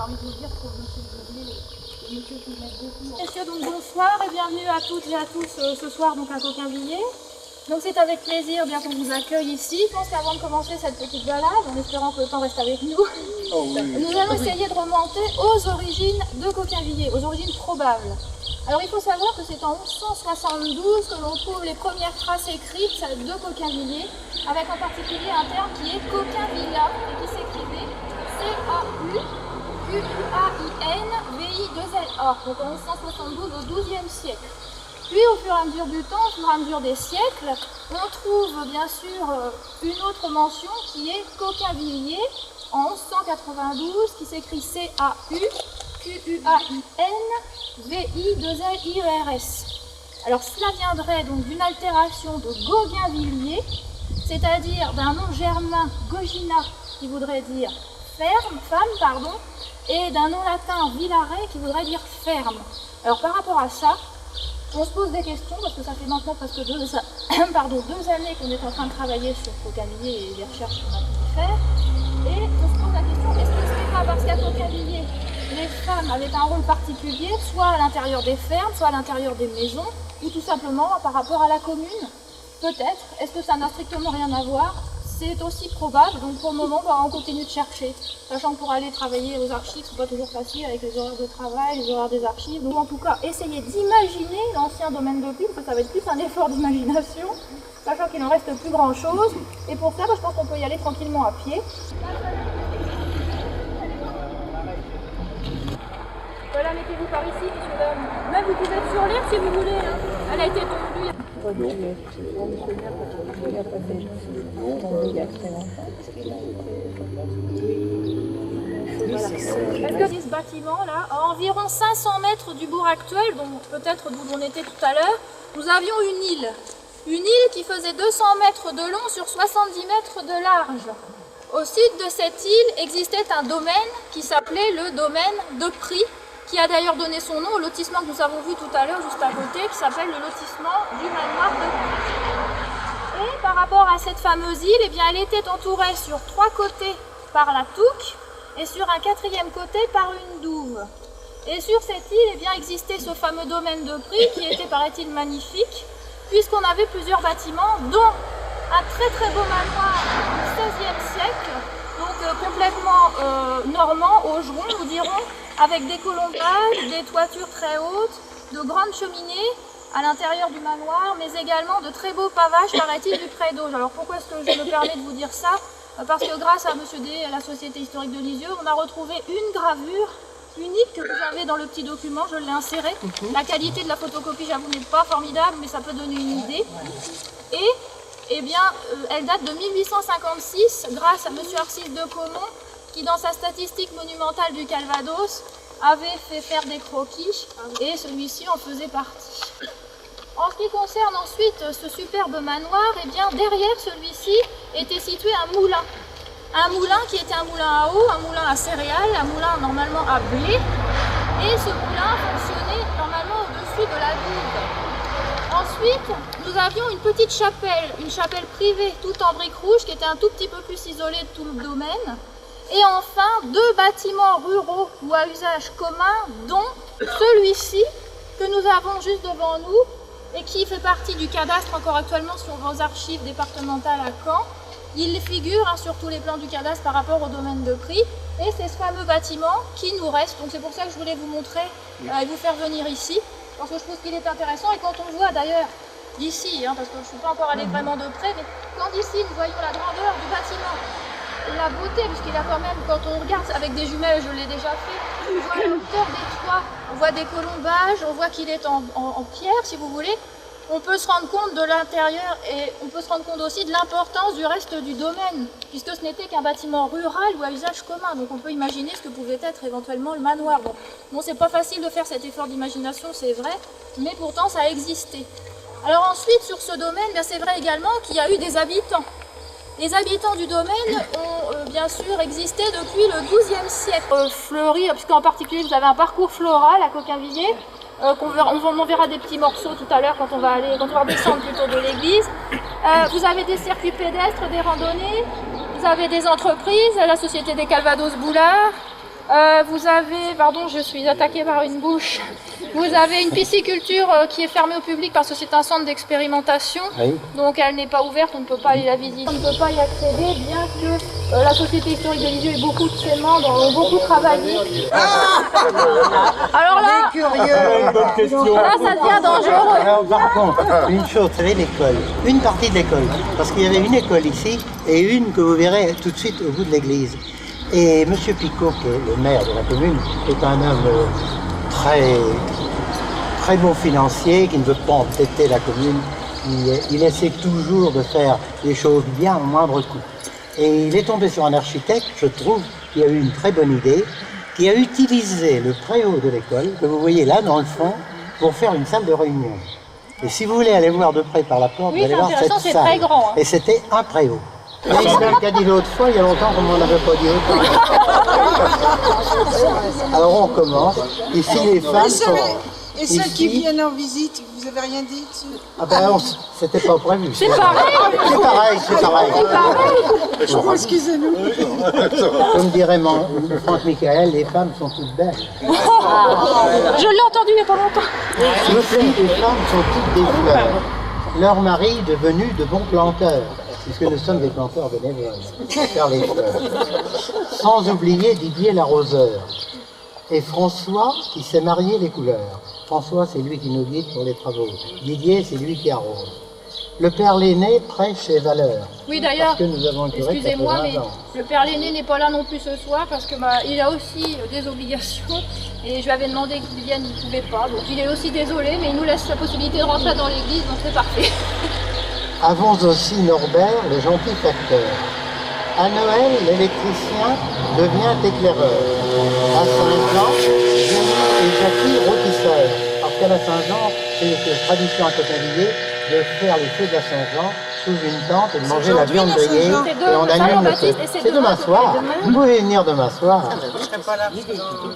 permis de vous dire que monsieur Gourmet et monsieur qui mettent beaucoup. Messieurs, donc bonsoir et bienvenue à toutes et à tous ce soir donc à Coquainvillers. Donc c'est avec plaisir bien qu'on vous accueille ici. Je pense qu'avant de commencer cette petite balade, en espérant que le temps reste avec nous, nous allons essayer de remonter aux origines de Coquainvillers, aux origines probables. Alors il faut savoir que c'est en 1172 que l'on trouve les premières traces écrites de Coquainvillers, avec en particulier un terme qui est Coquainvilla et qui s'écrivait C-A-U-Q-U-A-I-N-V-I-2-L-A, donc en 1172 au XIIe siècle. Puis au fur et à mesure du temps, au fur et à mesure des siècles, on trouve bien sûr une autre mention qui est Coquainvillers en 1192, qui s'écrit C-A-U-Q-U-A-I-N-V-I-2-L-I-E-R-S. Alors cela viendrait donc d'une altération de Gauguinvilliers, c'est-à-dire d'un nom germain Gogina, qui voudrait dire femme, et d'un nom latin Villare, qui voudrait dire ferme. Alors par rapport à ça, on se pose des questions, parce que ça fait maintenant presque 2 années qu'on est en train de travailler sur Coquainvillers et les recherches qu'on a pu faire. Et on se pose la question, est-ce que ce n'est pas parce qu'à Coquainvillers, les femmes avaient un rôle particulier, soit à l'intérieur des fermes, soit à l'intérieur des maisons, ou tout simplement par rapport à la commune? Peut-être. Est-ce que ça n'a strictement rien à voir? C'est aussi probable, donc pour le moment, on continue de chercher. Sachant que pour aller travailler aux archives, c'est pas toujours facile avec les horaires de travail, les horaires des archives. Donc en tout cas, essayez d'imaginer l'ancien domaine de Pline, parce que ça va être plus un effort d'imagination, sachant qu'il n'en reste plus grand-chose. Et pour ça, je pense qu'on peut y aller tranquillement à pied. Voilà, mettez-vous par ici, messieurs dames. Même vous pouvez être sur l'air si vous voulez. Hein. Elle a été tondue. Voilà. Est-ce que ce bâtiment-là, à environ 500 mètres du bourg actuel, donc peut-être d'où on était tout à l'heure, nous avions une île. Une île qui faisait 200 mètres de long sur 70 mètres de large. Au sud de cette île existait un domaine qui s'appelait le domaine de Prie, qui a d'ailleurs donné son nom au lotissement que nous avons vu tout à l'heure juste à côté, qui s'appelle le lotissement du manoir de Prie. Et par rapport à cette fameuse île, eh bien, elle était entourée sur 3 côtés par la Touques et sur un 4e côté par une douve. Et sur cette île, eh bien, existait ce fameux domaine de Prie qui était, paraît-il, magnifique, puisqu'on avait plusieurs bâtiments, dont un très très beau manoir du XVIe siècle, donc complètement normand, augeron, nous dirons, avec des colombages, des toitures très hautes, de grandes cheminées à l'intérieur du manoir, mais également de très beaux pavages, paraît-il, du pré d'Auge. Alors pourquoi est-ce que je me permets de vous dire ça? Parce que grâce à M. D et à la Société historique de Lisieux, on a retrouvé une gravure unique que vous avez dans le petit document, je l'ai inséré. La qualité de la photocopie, j'avoue, n'est pas formidable, mais ça peut donner une idée. Et eh bien, elle date de 1856, grâce à M. Arcis de Caumont, qui dans sa statistique monumentale du Calvados avait fait faire des croquis, et celui-ci en faisait partie. En ce qui concerne ensuite ce superbe manoir, eh bien, derrière celui-ci était situé un moulin. Un moulin qui était un moulin à eau, un moulin à céréales, un moulin normalement à blé, et ce moulin fonctionnait normalement au-dessus de la douve. Ensuite, nous avions une petite chapelle, une chapelle privée, toute en briques rouges, qui était un tout petit peu plus isolée de tout le domaine. Et enfin, 2 bâtiments ruraux ou à usage commun, dont celui-ci, que nous avons juste devant nous, et qui fait partie du cadastre encore actuellement sur vos archives départementales à Caen. Il figure sur tous les plans du cadastre par rapport au domaine de Prie. Et c'est ce fameux bâtiment qui nous reste. Donc c'est pour ça que je voulais vous montrer et vous faire venir ici. Parce que je trouve qu'il est intéressant. Et quand on voit d'ailleurs d'ici, parce que je ne suis pas encore allée vraiment de près, mais quand d'ici nous voyons la grandeur du bâtiment, la beauté, puisqu'il a quand même, quand on regarde avec des jumelles, je l'ai déjà fait, on voit la hauteur des toits, on voit des colombages, on voit qu'il est en pierre, si vous voulez. On peut se rendre compte de l'intérieur et on peut se rendre compte aussi de l'importance du reste du domaine, puisque ce n'était qu'un bâtiment rural ou à usage commun. Donc on peut imaginer ce que pouvait être éventuellement le manoir. Bon, c'est pas facile de faire cet effort d'imagination, c'est vrai, mais pourtant ça a existé. Alors ensuite, sur ce domaine, c'est vrai également qu'il y a eu des habitants. Les habitants du domaine ont bien sûr existé depuis le XIIe siècle. Fleuri, puisqu'en particulier vous avez un parcours floral à Coquainvillers. On verra des petits morceaux tout à l'heure quand on va descendre plutôt de l'église. Vous avez des circuits pédestres, des randonnées, vous avez des entreprises, la Société des Calvados Boulards, Vous avez, pardon, je suis attaquée par une bouche. Vous avez une pisciculture qui est fermée au public parce que c'est un centre d'expérimentation. Oui. Donc elle n'est pas ouverte, on ne peut pas aller la visiter. On ne peut pas y accéder, bien que la Société historique de Lisieux et beaucoup de ses membres ont beaucoup travaillé. Alors là, là ça devient dangereux. Alors, par contre, une chose, vous savez, l'école, une partie de l'école, parce qu'il y avait une école ici et une que vous verrez tout de suite au bout de l'église. Et M. Picot, qui est le maire de la commune, est un homme très bon financier, qui ne veut pas embêter la commune. Il essaie toujours de faire les choses bien au moindre coût. Et il est tombé sur un architecte, je trouve, qui a eu une très bonne idée, qui a utilisé le préau de l'école, que vous voyez là dans le fond, pour faire une salle de réunion. Et si vous voulez aller voir de près par la porte, Oui, vous allez voir cette c'est salle. très grand, hein. Et c'était un préau. Il y a Isabelle qui a dit l'autre fois, il y a longtemps qu'on m'en avait pas dit autant. Alors on commence. Ici les femmes sont... Et celles ici- qui viennent en visite, vous avez rien dit dessus? Ah ben c'était pas prévu. C'est pareil. C'est pareil, c'est pareil. Excusez-nous. Comme dirait Franck Michael, les femmes sont toutes belles. Je l'ai entendu il n'y a pas longtemps. Ici, les femmes sont toutes des fleurs. Leurs maris devenus de bons planteurs, puisque nous sommes des planteurs bénévoles, faire les fleurs. Sans oublier Didier l'arroseur. Et François qui sait marier les couleurs. François, c'est lui qui nous guide pour les travaux. Didier, c'est lui qui arrose. Le père Lenné prêche ses valeurs. Oui, d'ailleurs, Parce que nous avons un curé qui a excusez-moi, 80 mais ans. le père Lenné n'est pas là non plus ce soir parce que il a aussi des obligations et je lui avais demandé qu'il vienne, il ne pouvait pas. Donc il est aussi désolé, mais il nous laisse la possibilité de rentrer dans l'église, donc c'est parfait. Avons aussi Norbert, le gentil facteur. À Noël, l'électricien devient éclaireur. À Saint-Jean, Jenny et Jackie rôtisseurs. Parce qu'à la Saint-Jean, c'est une tradition à Copenhague de faire les feux de la Saint-Jean sous une tente et de manger la viande grillée. Saint-Jean. C'est Et on allume le feu. Saint-Jean-Baptiste et c'est Demain soir. demain. Vous pouvez venir demain soir. Je serai pas là.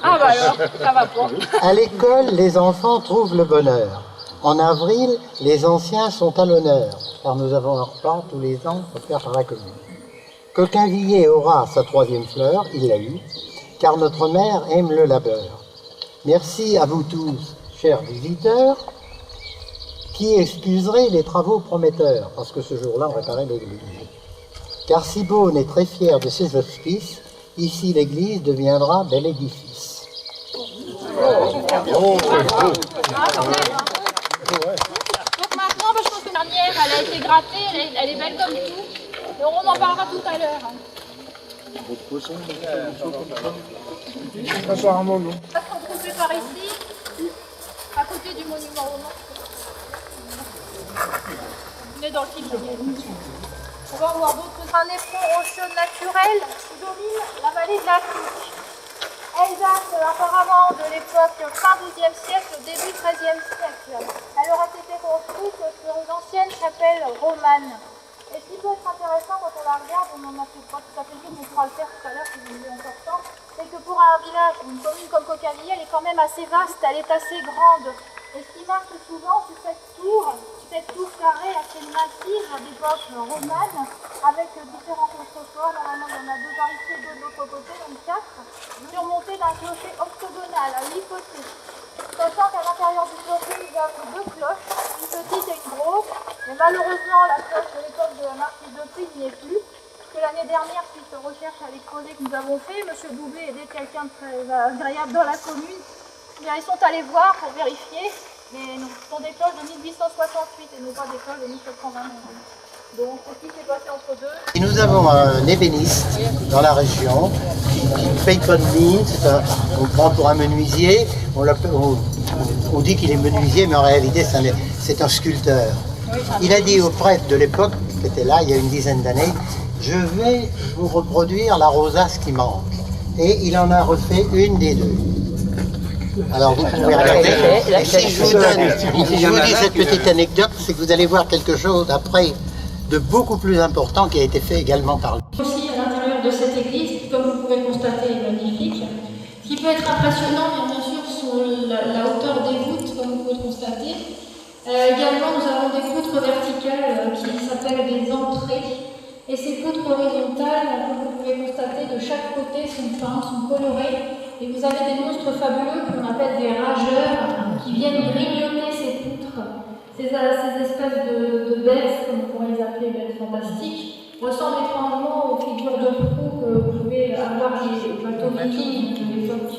Ah bah alors, ça va pas. À l'école, les enfants trouvent le bonheur. En avril, les anciens sont à l'honneur, car nous avons un repas tous les ans offert par la commune. Coquinvilliers aura sa 3e fleur, il l'a eu, car notre mère aime le labeur. Merci à vous tous, chers visiteurs, qui excuserez les travaux prometteurs, parce que ce jour-là, on réparait l'église. Car si Beaune est très fier de ses hospices, ici l'église deviendra bel édifice. Ah, quand même. Donc maintenant, je pense que la dernière, elle a été grattée, elle est belle comme tout. Donc on en parlera tout à l'heure. Apparemment non. Parce qu'on trouve par ici, à côté du monument romain. On est dans le film. On va voir d'autres. Un éperon rocheux naturel qui domine la vallée de la Crique. Elle date apparemment de l'époque fin XIIe siècle, début XIIIe siècle. Elle aurait été construite sur une ancienne chapelle romane. Et ce qui peut être intéressant quand on la regarde, on n'en a fait pas tout à fait sûr, mais on pourra le faire tout à l'heure si vous voulez encore temps, c'est que pour un village ou une commune comme Coquinvilliers, elle est quand même assez vaste, elle est assez grande. Et ce qui marque souvent, c'est cette tour carrée assez massive d'époque romane, avec différents contreforts. Normalement, il y en a 2 par ici et 2 de l'autre côté, donc 4, surmontées d'un clocher octogonal à 8 côtés. Sachant qu'à l'intérieur du clocher, il y a 2 cloches, une petite et une grosse. Mais malheureusement, la cloche de l'époque de la marquise de Prix n'y est plus. Parce que l'année dernière, suite aux recherches à l'exposé que nous avons fait, M. Doubé était quelqu'un de très agréable dans la commune. Bien, ils sont allés voir pour vérifier, mais ce sont des cloches de 1868 et non pas des cloches de 1729. Donc, ce qui s'est passé entre deux. Et nous avons un ébéniste dans la région qui ne paye pas de mine, on le prend pour un menuisier, on dit qu'il est menuisier, mais en réalité c'est un sculpteur. Il a dit au prêtre de l'époque, qui était là il y a une dizaine d'années, je vais vous reproduire la rosace qui manque. Et il en a refait une des 2. Alors vous pouvez regarder. Et si je vous dis cette petite anecdote, c'est que vous allez voir quelque chose après de beaucoup plus important qui a été fait également par lui. Aussi à l'intérieur de cette église, qui comme vous pouvez constater est magnifique. Ce qui peut être impressionnant, bien sûr, sur la hauteur des voûtes, comme vous pouvez le constater. Également, nous avons des poutres verticales qui s'appellent des entrées. Et ces poutres horizontales, comme vous pouvez constater, de chaque côté sont peintes, sont colorées Et vous avez des monstres fabuleux qu'on appelle des rageurs, qui viennent grignoter ces poutres. Ces espèces de bêtes, comme on pourrait les appeler, bêtes fantastiques, ressemblent étrangement aux figures de proue que pouvaient avoir les bateaux vikings de l'époque.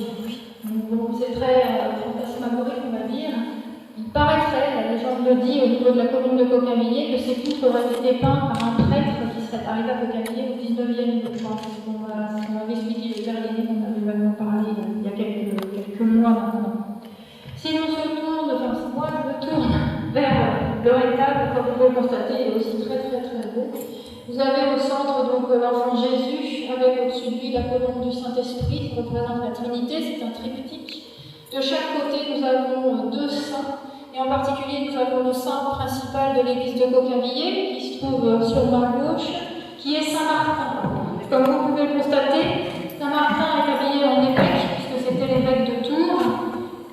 Donc c'est très fantasmagorique, on va dire. Il paraîtrait, la légende le dit, au niveau de la commune de Cocamillier, que ces poutres auraient été peintes par un prêtre qui serait arrivé à Cocamillier au 19e, je crois. C'est ce qu'on m'avait expliqué les Berlinais, on avait vaguement parlé il y a quelques mois maintenant. Si l'on se tourne, enfin moi je me tourne vers le rétable, comme vous pouvez le constater, il est aussi très beau. Vous avez au centre donc l'enfant Jésus, avec au-dessus de lui la colombe du Saint-Esprit, qui représente la Trinité, c'est un triptyque. De chaque côté, nous avons deux saints, et en particulier, nous avons le saint principal de l'église de Cocamillier, qui se trouve sur ma gauche, qui est Saint Martin. Comme vous pouvez le constater, Saint Martin est habillé en évêque, puisque c'était l'évêque de Tours,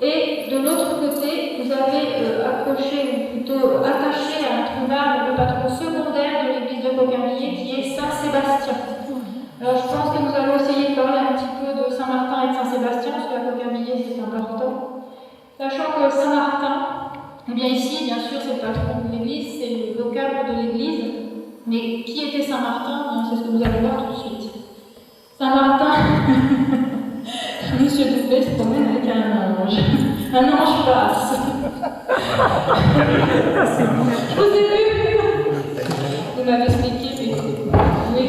et de l'autre côté, vous avez accroché, ou plutôt attaché à un trouvard le patron secondaire de l'église de Cocamillier, qui est Saint Sébastien. Alors je pense que nous allons essayer de parler un petit peu de Saint-Martin et de Saint-Sébastien, parce qu'à Cocamillier c'est important. Sachant que Saint-Martin, eh bien ici, bien sûr, c'est le patron de l'église, c'est le vocable de l'église. Mais qui était Saint-Martin? C'est ce que vous allez voir tout de suite. Saint-Martin, Monsieur Doublet se promène avec un ange. Un ange passe. Je vous ai vu. Vous m'avez expliqué, mais oui.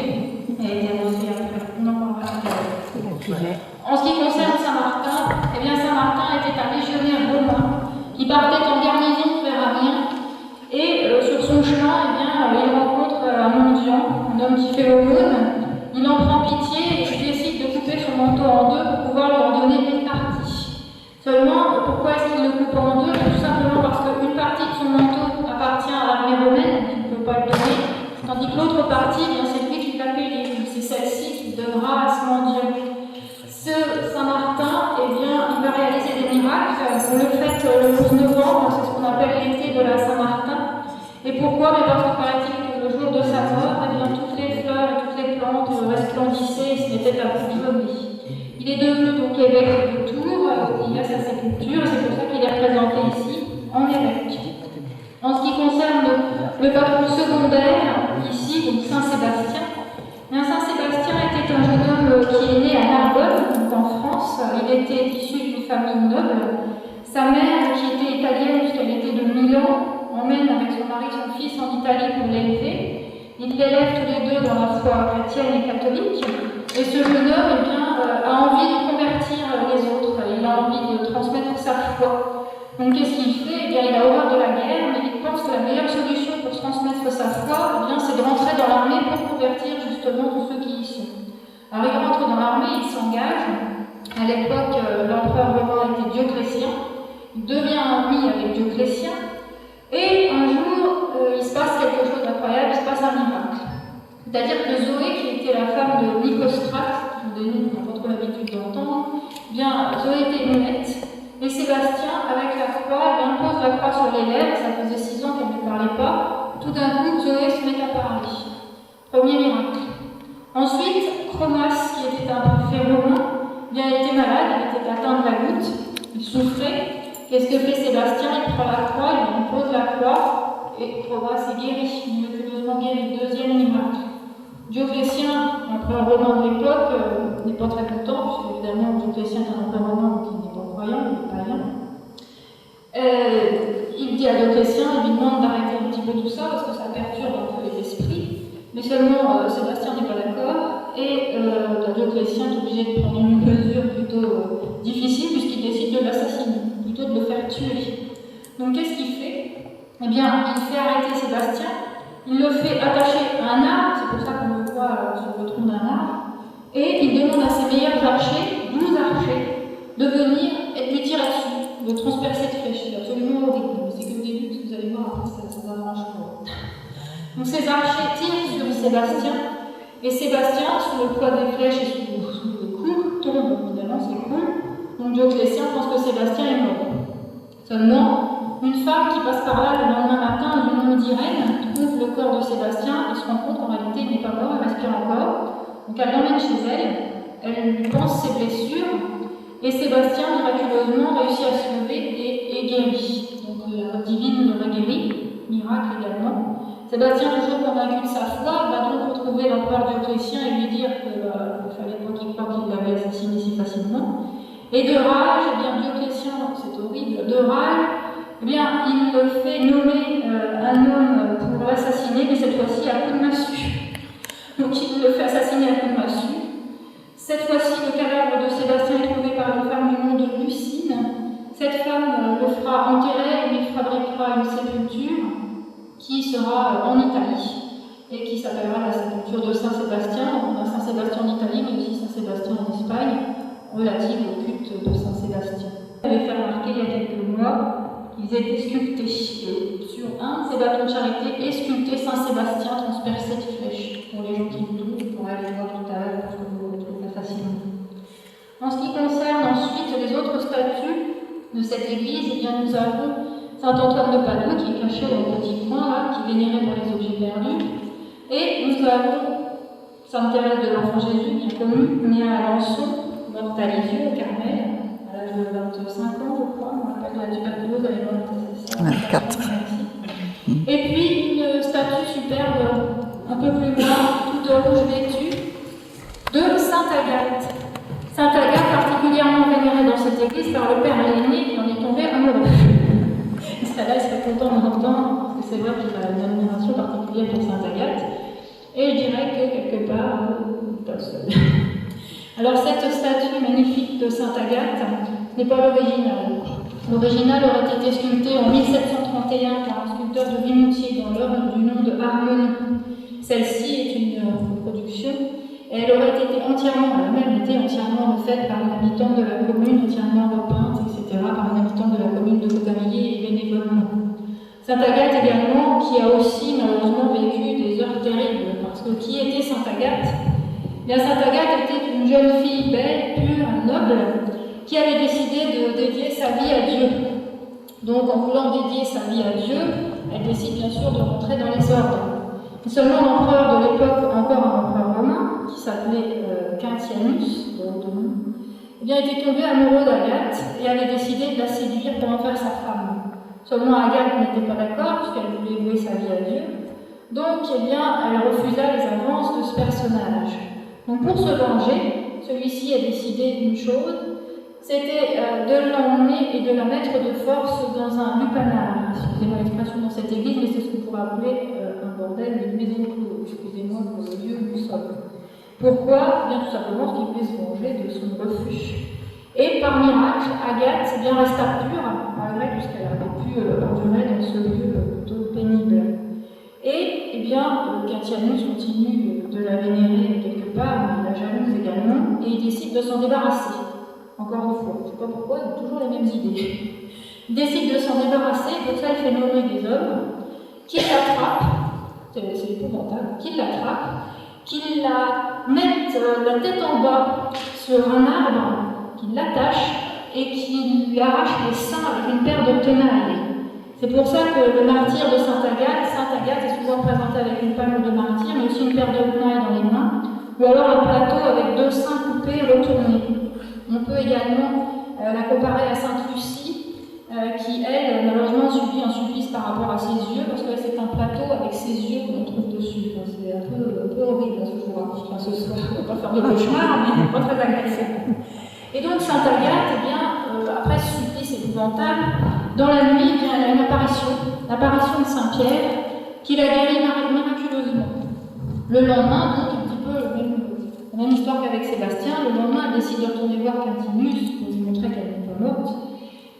En ce qui concerne Saint-Martin, eh bien Saint-Martin était un légionnaire romain qui partait en garnison vers Amiens et sur son chemin, eh bien, il rencontre un mendiant, un homme qui fait l'aumône. Il en prend pitié et il décide de couper son manteau en deux pour pouvoir lui en donner une partie. Seulement, pourquoi est-ce qu'il le coupe en deux? Tout simplement parce qu'une partie de son manteau appartient à l'armée romaine, qui ne peut pas le donner, tandis que l'autre partie, eh bien, c'est lui qui l'a payé. C'est celle-ci qui donnera à ce mendiant. Ce Saint-Martin, eh bien, il va réaliser des miracles. On le fête le 11 novembre, c'est ce qu'on appelle l'été de la Saint-Martin. Et pourquoi? Mais parce que paraît-il que le jour de sa mort, eh bien, toutes les fleurs et toutes les plantes resplendissaient, ce n'était qu'un lui. Il est devenu donc évêque de Tours, il a sa sépulture, et c'est pour ça qu'il est représenté ici en évêque. En ce qui concerne le patron secondaire, ici, donc Saint-Sébastien, Saint-Sébastien était un jeune homme qui est né à Narbonne, donc en France. Il était issu d'une famille noble. Sa mère, qui était italienne puisqu'elle était de Milan, emmène avec son mari son fils en Italie pour l'élever. Ils l'élèvent tous les deux dans la foi chrétienne et catholique. Et ce jeune homme eh bien, a envie de convertir les autres. Il a envie de transmettre sa foi. Donc qu'est-ce qu'il fait? Eh bien, il a horreur de la guerre, mais il pense que la meilleure solution pour transmettre sa foi, eh bien, c'est de rentrer dans l'armée pour convertir justement tous ceux qui y sont. Alors il rentre dans l'armée, il s'engage. À l'époque, l'empereur romain était Dioclétien. Il devient ami avec Dioclétien. Et un jour, il se passe quelque chose d'incroyable, il se passe un miracle. C'est-à-dire que Zoé, qui était la femme de Nicostrate, des noms qu'on n'a pas trop l'habitude d'entendre, eh bien, Zoé était muette. Et Sébastien, avec la croix, bien, pose la croix sur les lèvres, ça faisait 6 ans qu'elle ne parlait pas. Tout d'un coup, Zoé se met à parler. Premier miracle. Ensuite, Chromas, qui était un préfet romain, bien, il était malade, il était atteint de la goutte, il souffrait. Qu'est-ce que fait Sébastien? Il prend la croix, il lui pose la croix, et Chromas est guéri, miraculeusement guéri. Deuxième miracle. Dioclétien, empereur romain de l'époque, n'est pas très content, puisque évidemment Dioclétien est un empereur romain qui n'est pas croyant, il n'est pas rien. Il dit à Dioclétien, il lui demande d'arrêter un petit peu tout ça, parce que ça perturbe un peu les esprits. Mais seulement Sébastien n'est pas d'accord, et Dioclétien est obligé de prendre une mesure plutôt difficile, puisqu'il décide de l'assassiner, plutôt de le faire tuer. Donc qu'est-ce qu'il fait? Eh bien, il fait arrêter Sébastien. Il le fait attacher à un arbre, c'est pour ça qu'on le voit sur le tronc d'un arbre, et il demande à ses meilleurs archers, 12 archers, de venir et de lui tirer dessus, de transpercer de flèches. C'est absolument horrible, mais c'est que le début, parce que vous allez voir, après ça va franchement. Donc ces archers tirent sur Sébastien, et Sébastien, sous le poids des flèches et sous le coup, tombe, évidemment, c'est cool. Donc Dioclétien pense que Sébastien est mort. Seulement, une femme qui passe par là le lendemain matin, du nom d'Irène, trouve le corps de Sébastien et se rend compte qu'en réalité il n'est pas mort, il respire encore. Donc elle l'emmène chez elle, elle lui pense ses blessures, Et Sébastien, miraculeusement, réussit à se lever et est guéri. Donc la divine le guérit, miracle également. Sébastien, toujours convaincu de sa foi, va donc retrouver l'empereur Dioclétien et lui dire qu'il ne fallait pas qu'il croie qu'il l'avait assassiné si facilement. Et de rage, eh bien, Dioclétien, c'est horrible, de rage, eh bien, il le fait nommer un homme pour l'assassiner, mais cette fois-ci à coup de massue. Donc il le fait assassiner à coup de massue. Cette fois-ci, le cadavre de Sébastien est trouvé par une femme du nom de Lucine. Cette femme le fera enterrer et lui fabriquera une sépulture qui sera en Italie et qui s'appellera la sépulture de Saint-Sébastien. On a Saint-Sébastien en Italie, mais aussi Saint-Sébastien en Espagne, relative au culte de Saint-Sébastien. Je vais faire remarquer il y a quelques mois qu'ils étaient sculptés. Et sur un de ces bâtons de charité est sculpté Saint-Sébastien transpercé de flèches. Pour les gens qui le trouvent, vous pourrez aller voir tout à l'heure parce que vous le retrouverez facilement. En ce qui concerne ensuite les autres statues de cette église, eh bien, nous avons Saint-Antoine de Padoue qui est caché dans le petit coin là, qui est vénéré pour les objets perdus. Et nous avons Sainte Thérèse de l'Enfant Jésus, bien connue, née à Alençon, morte à Lisieux, au Carmel, à l'âge de 25 ans, je crois. On rappelle de la tuberculose, elle est morte à 24. Et puis une statue superbe, un peu plus loin, toute rouge vêtue, de Sainte Agathe. Sainte Agathe, particulièrement vénérée dans cette église par le père Léné, qui en est tombé amoureux. Celle-là, il serait content de l'entendre, parce que c'est vrai qu'il a une admiration particulière pour Sainte Agathe. Et je dirais que quelque part, pas seul. Alors cette statue magnifique de Sainte Agathe n'est pas l'original. L'original aurait été sculpté en 1731 par un sculpteur de Vimoutier dans l'œuvre du nom de Harmonie. Celle-ci est une reproduction et elle aurait été entièrement, elle a même été entièrement refaite par une habitante de la commune, entièrement repeinte, etc., par une habitante de la commune de Côte-Amélier et bénévolement. Sainte Agathe également, qui a aussi malheureusement vécu des heures terribles, parce que qui était Sainte Agathe? Bien, Sainte Agathe était une jeune fille belle, pure, noble, qui avait décidé de dédier sa vie à Dieu. Donc, en voulant dédier sa vie à Dieu, elle décide bien sûr de rentrer dans les ordres. Seulement l'empereur de l'époque, encore un empereur romain, qui s'appelait Quintianus, eh bien, était tombé amoureux d'Agathe et avait décidé de la séduire pour en faire sa femme. Seulement Agathe n'était pas d'accord, puisqu'elle voulait vouer sa vie à Dieu. Donc, eh bien, elle refusa les avances de ce personnage. Donc, pour se venger, celui-ci a décidé d'une chose, c'était de l'emmener et de la mettre de force dans un lupanar. Excusez-moi l'expression dans cette église, mais c'est ce qu'on pourrait appeler un bordel, une maison close. Excusez-moi pour le lieu où nous sommes. Pourquoi? Bien tout simplement parce qu'il voulait se venger de son refuge. Et par miracle, Agathe bien resta pure, malgré tout ce qu'elle avait pu endurer dans ce lieu plutôt pénible. Et eh bien, Quintianus continue de la vénérer quelque part, mais la jalouse également, et il décide de s'en débarrasser. Encore une fois, je ne sais pas pourquoi, il a toujours les mêmes idées. Il décide de s'en débarrasser, pour ça il fait nommer des hommes qui l'attrapent, c'est épouvantable, qui l'attrapent, qui la mettent la tête en bas sur un arbre, qui l'attachent et qui lui arrachent les seins avec une paire de tenailles. C'est pour ça que le martyre de Sainte Agathe est souvent présenté avec une palme de martyr, mais aussi une paire de tenailles dans les mains, ou alors un plateau avec 2 seins coupés retournés. On peut également la comparer à Sainte Lucie, qui, elle, malheureusement, subit un supplice par rapport à ses yeux, parce que c'est un plateau avec ses yeux qu'on trouve dessus. Enfin, c'est un peu horrible ce jour, enfin, ce soir. On ne va pas faire de cauchemar, mais pas très agréable. Et donc, Sainte Agathe, eh bien, après ce supplice épouvantable, dans la nuit, eh bien, elle a une apparition, l'apparition de Saint-Pierre, qui la guérit miraculeusement. Le lendemain, donc, un petit peu la même histoire qu'avec Sébastien, le lendemain, elle décide de retourner voir Quintinus pour lui montrer qu'elle n'est pas morte.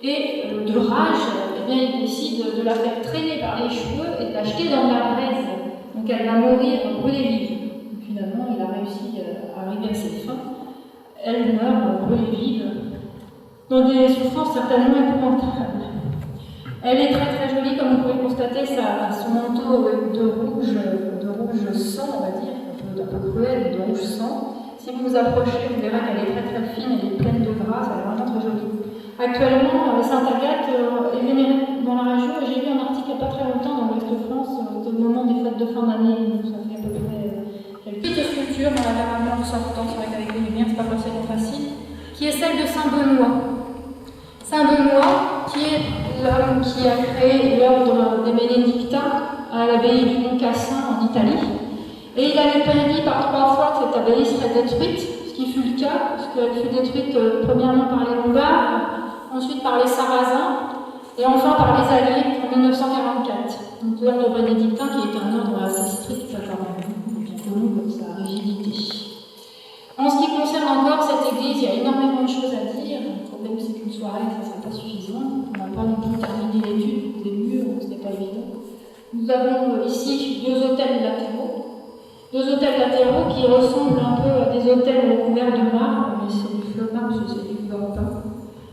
Et de rage, eh bien, il décide de la faire traîner par les cheveux et de la jeter dans la braise. Donc elle va mourir brûlée vive. Donc, finalement, il a réussi à arriver à ses fins. Elle meurt brûlée vive, dans des souffrances certainement épouvantables. Elle est très très jolie, comme vous pouvez constater, son manteau de rouge sang, on va dire, un peu cruel, de rouge sang. Si vous vous approchez, vous verrez qu'elle est très très fine, elle est pleine de gras, elle est vraiment très jolie. Actuellement, Sainte Agathe est vénérée dans la région, et j'ai lu un article il n'y a pas très longtemps dans l'Ouest de France, au moment des fêtes de fin d'année, ça fait à peu près quelques petites sculptures dans la gamme ressortante, c'est vrai qu'avec les lumières, c'est pas forcément facile, qui est celle de Saint Benoît. Saint Benoît, qui est l'homme qui a créé l'ordre des Bénédictins à l'abbaye du Mont Cassin en Italie. Et il avait prédit par 3 fois que cette abbaye serait détruite, ce qui fut le cas, puisqu'elle fut détruite premièrement par les Lombards, ensuite par les Sarrasins, et enfin par les Alliés en 1944. Donc l'ordre bénédictin qui est un ordre assez strict quand même, bien connu comme sa rigidité. En ce qui concerne encore cette église, il y a énormément de choses à dire. Le problème c'est qu'une soirée, ça ne sera pas suffisant. On n'a pas non plus terminé l'étude des murs, ce n'est pas évident. Nous avons ici 2 autels latéraux. 2 autels latéraux qui ressemblent un peu à des autels recouverts de marbre, mais c'est du flottant, c'est du flottant.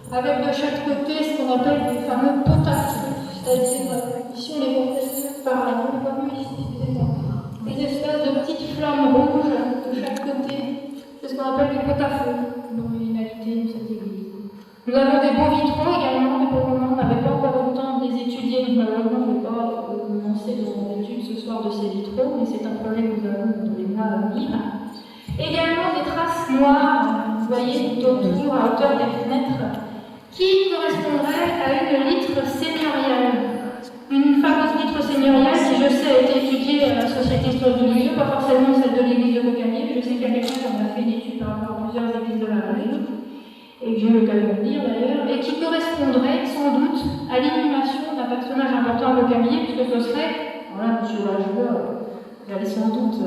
Avec de chaque côté ce qu'on appelle les fameux pot-à-feu, c'est-à-dire, ici on les voit presque par là, on les voit mieux ici, excusez-moi. Des espèces de petites flammes rouges de chaque côté, c'est ce qu'on appelle des pot-à-feu, l'originalité de cette église. Nous avons des beaux vitraux également, mais pour le moment on n'avait pas encore le temps de les étudier, donc malheureusement je ne vais pas lancer dans l'étude ce soir de ces vitraux, mais c'est un projet que nous avons dans les mois à venir. Également des traces noires, vous voyez, tout autour à hauteur des fenêtres, qui correspondrait à une litre seigneuriale. Une fameuse litre seigneuriale qui, je sais, a été étudiée à la Société historique de Lyon, pas forcément celle de l'église de Bocanier, mais je sais qu'il y a quelqu'un qui en a fait une étude par rapport à plusieurs églises de la région, et que j'ai eu l'occasion de lire d'ailleurs, et qui correspondrait sans doute à l'inhumation d'un personnage important à Bocanier, puisque ce serait, voilà, monsieur Lajoueur, vous allez sans doute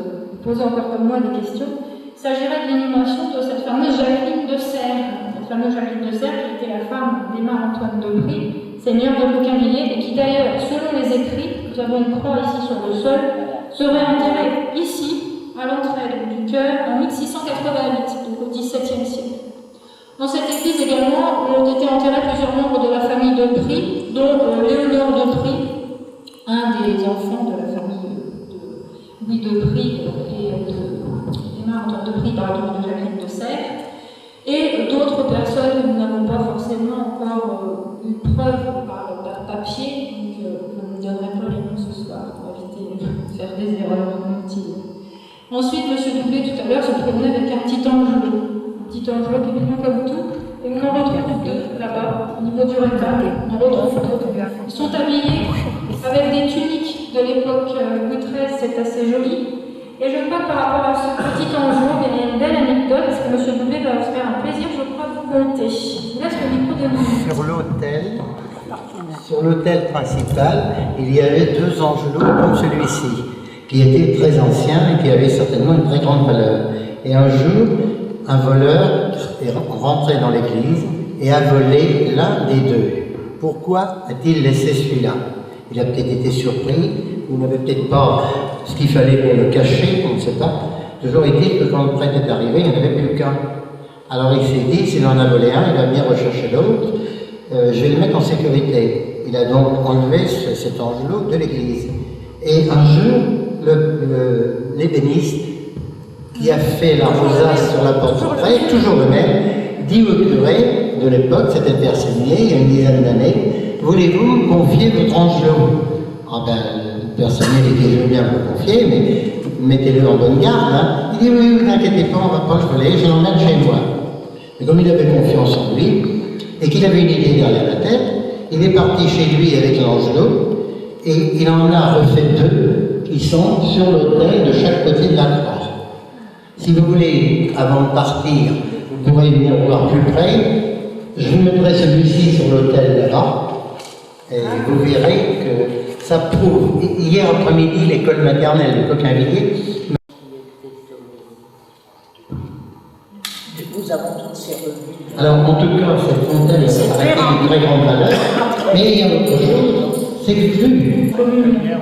poser encore comme moi des questions, il s'agirait de l'inhumation de cette fameuse Jacqueline de Serres. Cette fameuse Jacqueline de Serres qui était la femme d'Aimar Antoine de Brie, seigneur de Bocquinvilliers, et qui d'ailleurs, selon les écrits, nous avons une croix ici sur le sol, serait enterrée ici, à l'entrée du chœur, en 1688, donc au XVIIe siècle. Dans cette église également ont été enterrés plusieurs membres de la famille de Brie, dont Léonore de Brie, un des enfants de la famille de Louis de Brie et d'Aimar Antoine de Brie, pardon, de Jacqueline de Serres, et d'autres personnes que nous n'avons pas forcément encore eu preuve par papier, donc je ne donnerai pas les noms ce soir pour éviter de faire des erreurs inutiles. Ensuite, M. Doublé tout à l'heure se promenait avec un petit angelot qui est mignon comme tout, et on en retrouve 2 là-bas, au niveau du retable, on en retrouve 2. Ils sont habillés avec des tuniques de l'époque Louis XIII, c'est assez joli. Et je crois que par rapport à ce petit angelot, il y a une belle anecdote que M. Doublé va se faire un plaisir, je crois, de vous conter. Je vous laisse le micro de nous. Sur l'autel principal, il y avait 2 angelots comme celui-ci, qui étaient très anciens et qui avaient certainement une très grande valeur. Et un jour, un voleur est rentré dans l'église et a volé l'un des 2. Pourquoi a-t-il laissé celui-là? Il a peut-être été surpris, ou n'avait peut-être pas ce qu'il fallait pour le cacher, on ne sait pas. Toujours est-il que quand le prêtre est arrivé, il n'y en avait plus qu'un. Alors il s'est dit, s'il en a volé un, il va venir rechercher l'autre, je vais le mettre en sécurité. Il a donc enlevé cet angelot de l'église. Et un jour, l'ébéniste qui a fait la rosace sur la porte-entrée, toujours le même, dit au curé de l'époque, c'était Père Sévigné, il y a une dizaine d'années, voulez-vous me confier votre angelot? Ah ben, le Père Sévigné dit, je veux bien vous le confier, mais mettez-le en bonne garde. Hein. Il dit, oui, vous inquiétez pas, on ne va pas le voler, je l'emmène chez moi. Et comme il avait confiance en lui, et qu'il avait une idée derrière la tête, il est parti chez lui avec l'angelot, et il en a refait 2 qui sont sur l'autel de chaque côté de la croix. Si vous voulez, avant de partir, vous pourrez venir voir plus près. Je vous mettrai celui-ci sur l'autel là-bas, et vous verrez que ça prouve. Hier après-midi, l'école maternelle de Bocquinvilliers. Nous avons toutes ces revues. Alors, en tout cas, cette fontaine a une très grande valeur, mais il y a autre chose, c'est que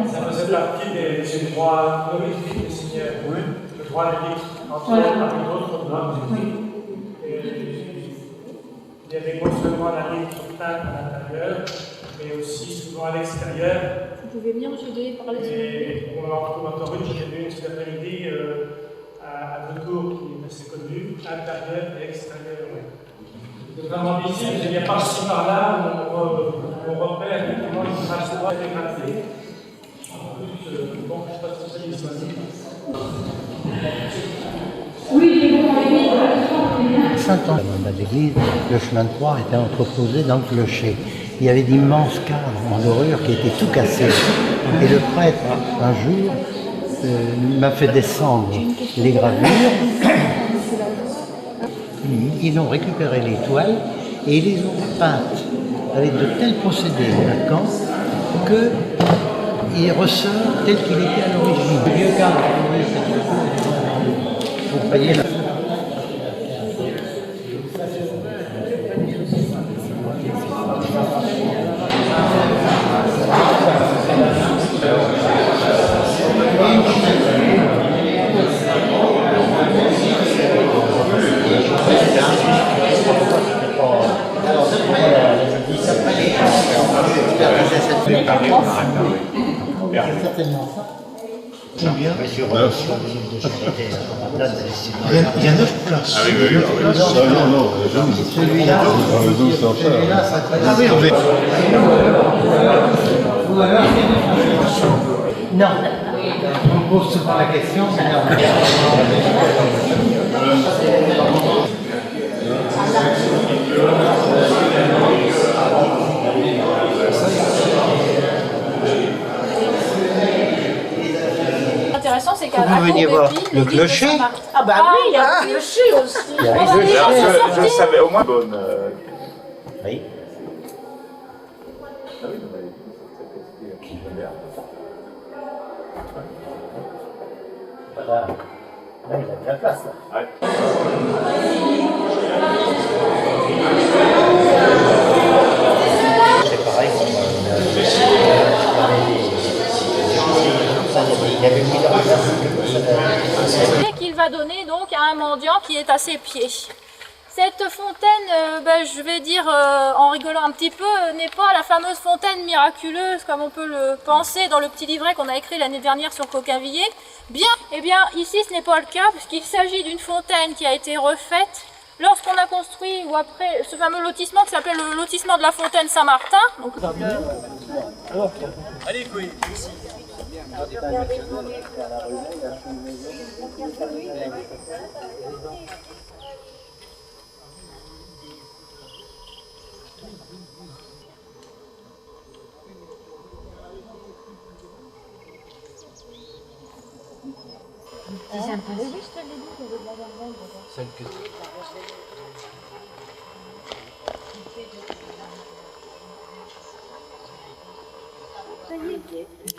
ça faisait partie des droits honorifiques des seigneurs. Oui. Le droit de litre, entre d'autres droits. Il y avait non seulement la litre peinte à l'intérieur, mais aussi souvent à l'extérieur. Vous pouvez venir, monsieur Dé, parler. Et on en retrouve encore une, j'ai vu cet après-midi à Beaucourt, qui est assez connu, intérieur et extérieur. C'est vraiment visible, il n'y a pas ci par-là, on repère effectivement une trace droite dégradée. En plus, bon, je ne sais pas si vous avez choisi. Oui, mais bon, Saint-André, l'église, le chemin de croix était entreposé dans le clocher. Il y avait d'immenses cadres en dorure qui étaient tout cassés. Et le prêtre, un jour, m'a fait descendre les gravures. Ils ont récupéré les toiles et ils les ont peintes avec de tels procédés marquants qu'il ressort tel qu'il était à l'origine. Le vieux cadre, vous voyez là. Certainement ça. Combien? Il y a 9 places. Ah oui, oui, oui. Non, celui-là, ça ah oui, non. On me pose souvent la question, mais non. Intéressant, c'est qu'à Vous veniez voir le clocher. Ah bah oui, il y a le clocher aussi. Il y a On va le déjà clocher. s'en sortir. Je savais au moins bonne. Oui. Voilà. Là, il a de la place. Là. C'est pareil. Il y avait mis la place. Qu'il va donner donc à un mendiant qui est à ses pieds. Cette fontaine, je vais dire en rigolant un petit peu, n'est pas la fameuse fontaine miraculeuse comme on peut le penser dans le petit livret qu'on a écrit l'année dernière sur Coquinvillers. Eh bien, ici ce n'est pas le cas puisqu'il s'agit d'une fontaine qui a été refaite lorsqu'on a construit ou après ce fameux lotissement qui s'appelle le lotissement de la fontaine Saint-Martin. Donc, Allez, Koé, ici.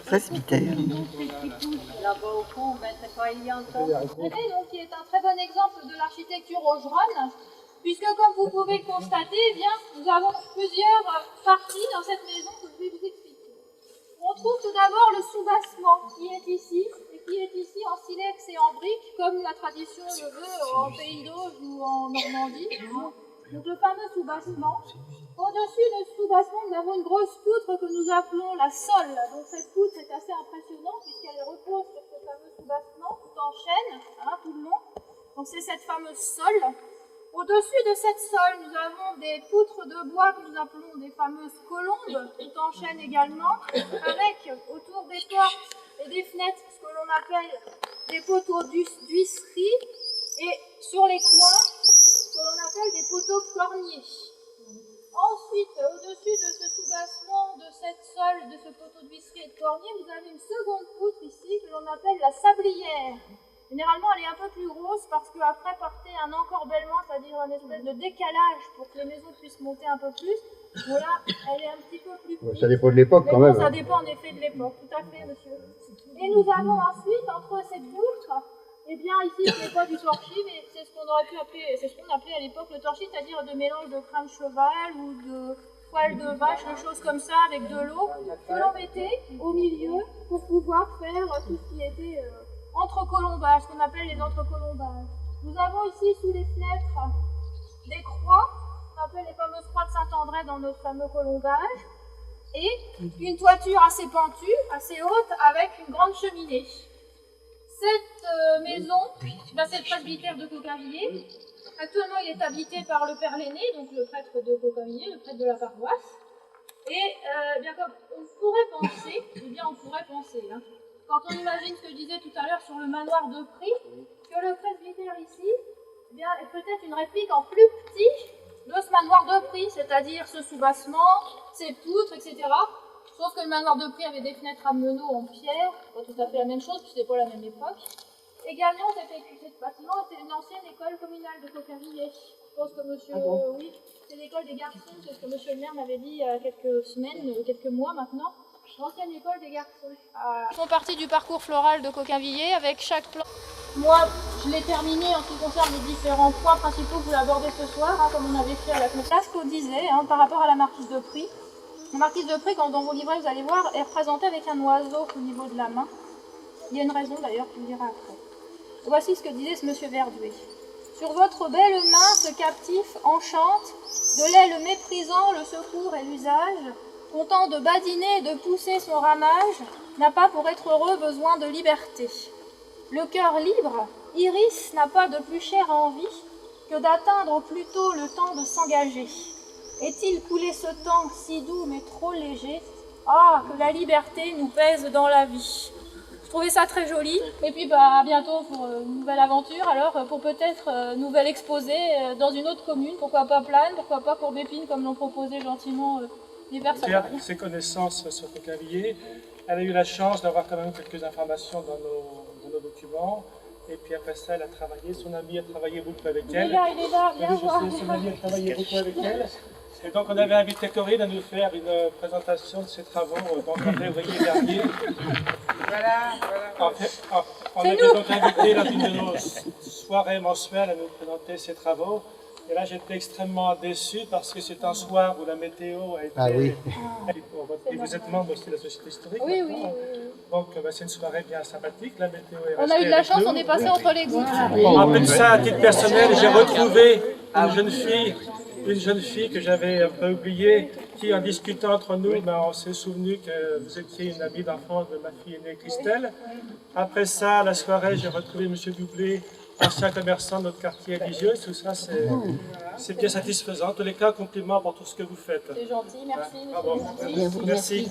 Presbytère. Là-bas au fond, c'est pas évident. Donc, qui est un très bon exemple de l'architecture augeronne, puisque comme vous pouvez le constater, eh bien, nous avons plusieurs parties dans cette maison que je vais vous expliquer. On trouve tout d'abord le soubassement qui est ici, et qui est ici en silex et en briques, comme la tradition le veut en Pays d'Auge ou en Normandie. Donc le fameux soubassement. Au-dessus de ce soubassement, nous avons une grosse poutre que nous appelons la sole. Donc cette poutre est assez impressionnante puisqu'elle repose sur ce fameux soubassement tout en chêne, tout le long. Donc c'est cette fameuse sole. Au-dessus de cette sole, nous avons des poutres de bois que nous appelons des fameuses colombes, tout en chêne également, avec autour des portes et des fenêtres ce que l'on appelle des poteaux d'huisserie et sur les coins ce que l'on appelle des poteaux corniers. Ensuite, au-dessus de ce soubassement, de cette sole, de ce poteau d'huisserie et de cornier, vous avez une seconde poutre ici que l'on appelle la sablière. Généralement, elle est un peu plus grosse parce qu'après partait un encorbellement, c'est-à-dire un espèce de décalage pour que les maisons puissent monter un peu plus. Voilà, elle est un petit peu plus petite. Ça dépend de l'époque quand même. Ça dépend en effet de l'époque, tout à fait, monsieur. Et nous avons ensuite, entre ces poutres, eh bien ici ce n'est pas du torchis, mais c'est ce qu'on aurait pu appeler, c'est ce qu'on appelait à l'époque le torchis, c'est-à-dire de mélange de crâne de cheval ou de poils de vache, de choses comme ça, avec de l'eau, que l'on mettait au milieu pour pouvoir faire tout ce qui était entre-colombages, ce qu'on appelle les entre-colombages. Nous avons ici sous les fenêtres des croix, on appelle les fameuses croix de Saint-André dans notre fameux colombage, et une toiture assez pentue, assez haute, avec une grande cheminée. Cette maison, c'est le presbytère de Coquinvillers. Actuellement, il est habité par le père Lenné, donc le prêtre de Coquinvillers, le prêtre de la paroisse. Et bien comme on pourrait penser, quand on imagine ce que je disais tout à l'heure sur le manoir de Prie, que le presbytère ici eh bien, est peut-être une réplique en plus petit de ce manoir de Prie, c'est-à-dire ce soubassement, ces poutres, etc. Sauf que le manoir de Prie avait des fenêtres à meneaux en pierre, pas tout à fait la même chose, puisque c'était pas la même époque. Également, cet bâtiment était une ancienne école communale de Coquinvillers. Je pense que monsieur, oui, c'est l'école des garçons, c'est ce que monsieur le maire m'avait dit il y a quelques semaines, quelques mois maintenant. L'ancienne école des garçons. Ils font partie du parcours floral de Coquinvillers avec chaque plan. Moi, je l'ai terminé en ce qui concerne les différents points principaux que vous abordez ce soir, hein, comme on avait fait à la conférence. Ce qu'on disait par rapport à la marquise de Prie. La marquise de Prie, quand dans vos livrets, vous allez voir, est représentée avec un oiseau au niveau de la main. Il y a une raison d'ailleurs, tu me diras après. Voici ce que disait ce monsieur Verduet. Sur votre belle main, ce captif enchante, de l'aile méprisant le secours et l'usage, content de badiner et de pousser son ramage, n'a pas pour être heureux besoin de liberté. Le cœur libre, Iris n'a pas de plus chère envie que d'atteindre plutôt le temps de s'engager. Est-il coulé ce temps si doux mais trop léger? Ah, que la liberté nous pèse dans la vie. Je trouvais ça très joli. Et puis à bientôt pour une nouvelle aventure, alors pour peut-être nouvelle exposée dans une autre commune, pourquoi pas Plane, pourquoi pas Courbépine comme l'ont proposé gentiment les personnes. Ses connaissances sur Coquinvillers, elle a eu la chance d'avoir quand même quelques informations dans nos documents. Et puis après ça, elle a travaillé, son ami a travaillé beaucoup avec elle. Il est là, viens voir. Son ami a travaillé beaucoup avec elle. Et donc on avait invité Corinne à nous faire une présentation de ses travaux en février dernier. Voilà. On avait donc invité lors d'une de nos soirées mensuelles à nous présenter ses travaux. Et là j'étais extrêmement déçu parce que c'est un soir où la météo a été... Ah oui. Et vous êtes membre aussi de la Société historique. Oui, oui. Donc c'est une soirée bien sympathique, la météo est On a eu de la chance, on est passé entre les gouttes. En plus de ça, à titre personnel, j'ai retrouvé une jeune fille que j'avais un peu oubliée, qui en discutant entre nous, on s'est souvenu que vous étiez une amie d'enfance de ma fille aînée Christelle. Après ça, à la soirée, j'ai retrouvé M. Doublé, ancien commerçant de notre quartier religieux. Tout ça, c'est bien satisfaisant. En tous les cas, compliments pour tout ce que vous faites. C'est gentil, merci. Bravo. Merci. Merci.